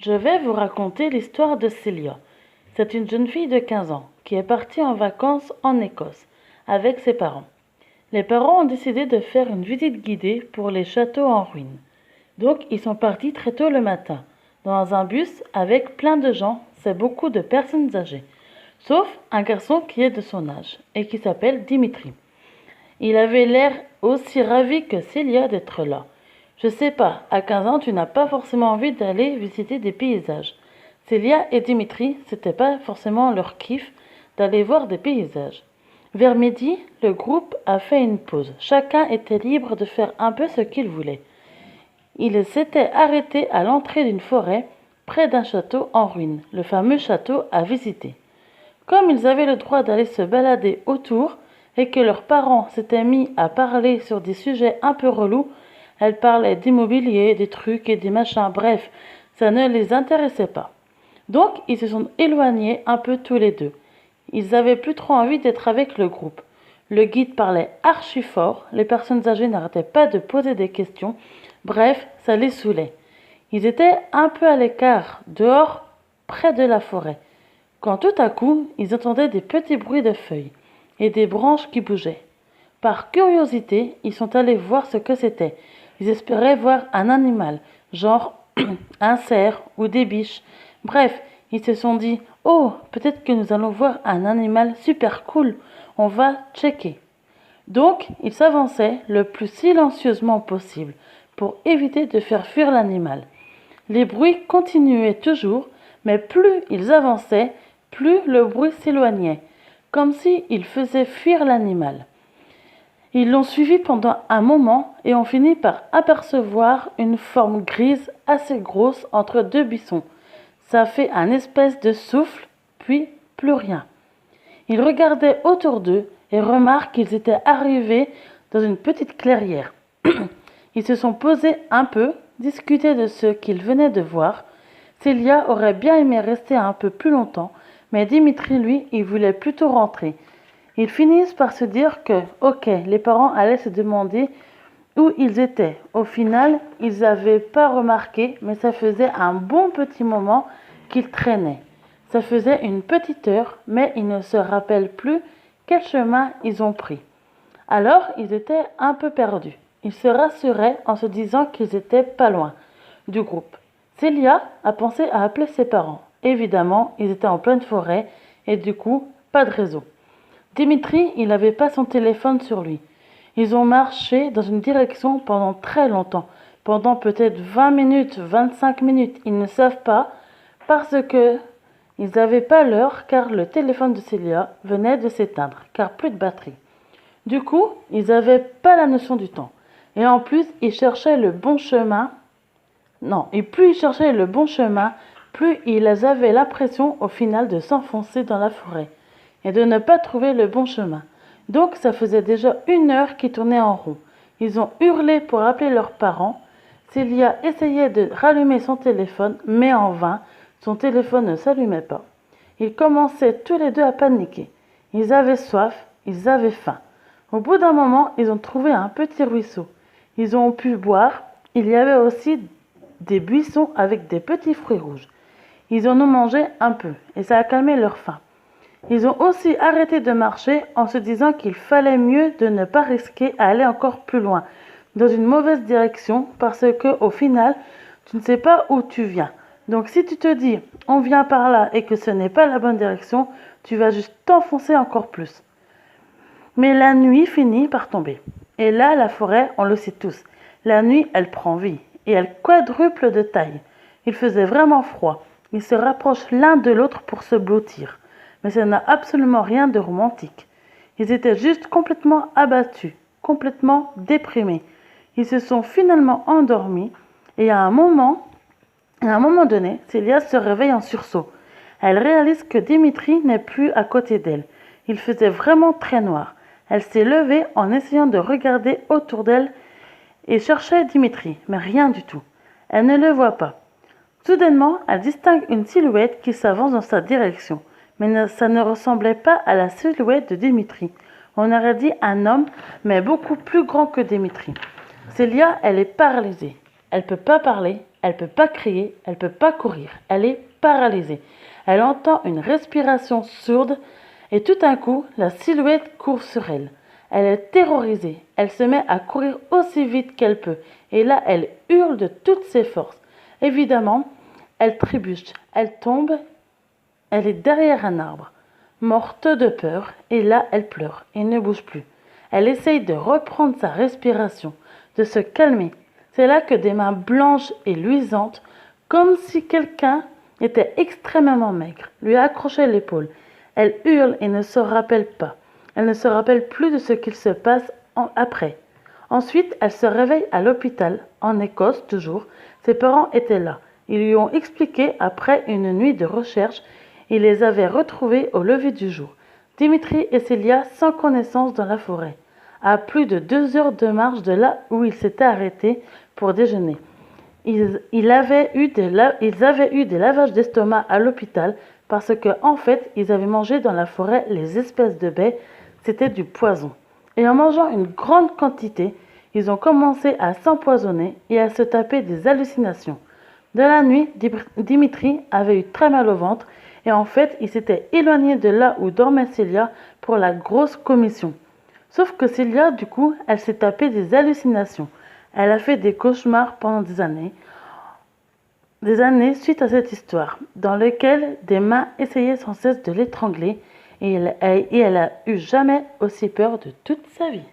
Je vais vous raconter l'histoire de Célia. C'est une jeune fille de 15 ans qui est partie en vacances en Écosse avec ses parents. Les parents ont décidé de faire une visite guidée pour les châteaux en ruine. Donc ils sont partis très tôt le matin, dans un bus avec plein de gens, c'est beaucoup de personnes âgées, sauf un garçon qui est de son âge et qui s'appelle Dimitri. Il avait l'air aussi ravi que Célia d'être là. Je sais pas, à 15 ans, tu n'as pas forcément envie d'aller visiter des paysages. Célia et Dimitri, c'était pas forcément leur kiff d'aller voir des paysages. Vers midi, le groupe a fait une pause. Chacun était libre de faire un peu ce qu'il voulait. Ils s'étaient arrêtés à l'entrée d'une forêt, près d'un château en ruine, le fameux château à visiter. Comme ils avaient le droit d'aller se balader autour et que leurs parents s'étaient mis à parler sur des sujets un peu relous, elles parlaient d'immobilier, des trucs et des machins, bref, ça ne les intéressait pas. Donc ils se sont éloignés un peu tous les deux. Ils avaient plus trop envie d'être avec le groupe. Le guide parlait archi fort, les personnes âgées n'arrêtaient pas de poser des questions, bref, ça les saoulait. Ils étaient un peu à l'écart, dehors, près de la forêt, quand tout à coup, ils entendaient des petits bruits de feuilles et des branches qui bougeaient. Par curiosité, ils sont allés voir ce que c'était. Ils espéraient voir un animal, genre un cerf ou des biches. Bref, ils se sont dit: oh, peut-être que nous allons voir un animal super cool, on va checker. Donc, ils s'avançaient le plus silencieusement possible pour éviter de faire fuir l'animal. Les bruits continuaient toujours, mais plus ils avançaient, plus le bruit s'éloignait, comme s'il faisait fuir l'animal. Ils l'ont suivi pendant un moment et ont fini par apercevoir une forme grise assez grosse entre deux buissons. Ça fait un espèce de souffle, puis plus rien. Ils regardaient autour d'eux et remarquent qu'ils étaient arrivés dans une petite clairière. Ils se sont posés un peu, discuté de ce qu'ils venaient de voir. Célia aurait bien aimé rester un peu plus longtemps, mais Dimitri, lui, il voulait plutôt rentrer. Ils finissent par se dire que, ok, les parents allaient se demander où ils étaient. Au final, ils n'avaient pas remarqué, mais ça faisait un bon petit moment qu'ils traînaient. Ça faisait une petite heure, mais ils ne se rappellent plus quel chemin ils ont pris. Alors, ils étaient un peu perdus. Ils se rassuraient en se disant qu'ils étaient pas loin du groupe. Célia a pensé à appeler ses parents. Évidemment, ils étaient en pleine forêt et du coup, pas de réseau. Dimitri, il n'avait pas son téléphone sur lui. Ils ont marché dans une direction pendant très longtemps, pendant peut-être 20 minutes, 25 minutes, ils ne savent pas, parce que ils n'avaient pas l'heure car le téléphone de Célia venait de s'éteindre, car plus de batterie. Du coup, ils n'avaient pas la notion du temps. Et en plus, ils cherchaient le bon chemin. Non, et plus ils cherchaient le bon chemin, plus ils avaient l'impression au final de s'enfoncer dans la forêt et de ne pas trouver le bon chemin. Donc ça faisait déjà 1 heure qu'ils tournaient en rond. Ils ont hurlé pour appeler leurs parents. Célia essayait de rallumer son téléphone, mais en vain, son téléphone ne s'allumait pas. Ils commençaient tous les deux à paniquer. Ils avaient soif, ils avaient faim. Au bout d'un moment, ils ont trouvé un petit ruisseau. Ils ont pu boire. Il y avait aussi des buissons avec des petits fruits rouges. Ils en ont mangé un peu et ça a calmé leur faim. Ils ont aussi arrêté de marcher en se disant qu'il fallait mieux de ne pas risquer à aller encore plus loin, dans une mauvaise direction, parce que au final, tu ne sais pas où tu viens. Donc si tu te dis on vient par là et que ce n'est pas la bonne direction, tu vas juste t'enfoncer encore plus. Mais la nuit finit par tomber. Et là, la forêt, on le sait tous, la nuit, elle prend vie et elle quadruple de taille. Il faisait vraiment froid. Ils se rapprochent l'un de l'autre pour se blottir. Mais ça n'a absolument rien de romantique. Ils étaient juste complètement abattus, complètement déprimés. Ils se sont finalement endormis et à un moment donné, Célia se réveille en sursaut. Elle réalise que Dimitri n'est plus à côté d'elle. Il faisait vraiment très noir. Elle s'est levée en essayant de regarder autour d'elle et cherchait Dimitri, mais rien du tout. Elle ne le voit pas. Soudainement, elle distingue une silhouette qui s'avance dans sa direction. Mais ça ne ressemblait pas à la silhouette de Dimitri. On aurait dit un homme, mais beaucoup plus grand que Dimitri. Célia, elle est paralysée. Elle ne peut pas parler, Elle peut pas crier, elle peut pas courir, elle est paralysée. Elle entend une respiration sourde et tout d'un coup, la silhouette court sur elle. Elle est terrorisée, elle se met à courir aussi vite qu'elle peut et là, elle hurle de toutes ses forces. Évidemment, elle trébuche, elle tombe, elle est derrière un arbre, morte de peur, et là, elle pleure et ne bouge plus. Elle essaye de reprendre sa respiration, de se calmer. C'est là que des mains blanches et luisantes, comme si quelqu'un était extrêmement maigre, lui accrochaient l'épaule. Elle hurle et ne se rappelle pas. Elle ne se rappelle plus de ce qu'il se passe après. Ensuite, elle se réveille à l'hôpital, en Écosse toujours. Ses parents étaient là. Ils lui ont expliqué après une nuit de recherche. Ils les avaient retrouvés au lever du jour. Dimitri et Célia sans connaissance dans la forêt, à plus de 2 heures de marche de là où ils s'étaient arrêtés pour déjeuner. Ils avaient eu des lavages d'estomac à l'hôpital parce que, en fait, ils avaient mangé dans la forêt les espèces de baies. C'était du poison. Et en mangeant une grande quantité, ils ont commencé à s'empoisonner et à se taper des hallucinations. De la nuit, Dimitri avait eu très mal au ventre et en fait, il s'était éloigné de là où dormait Célia pour la grosse commission. Sauf que Célia, du coup, elle s'est tapé des hallucinations. Elle a fait des cauchemars pendant des années suite à cette histoire, dans lesquelles des mains essayaient sans cesse de l'étrangler et elle a eu jamais aussi peur de toute sa vie.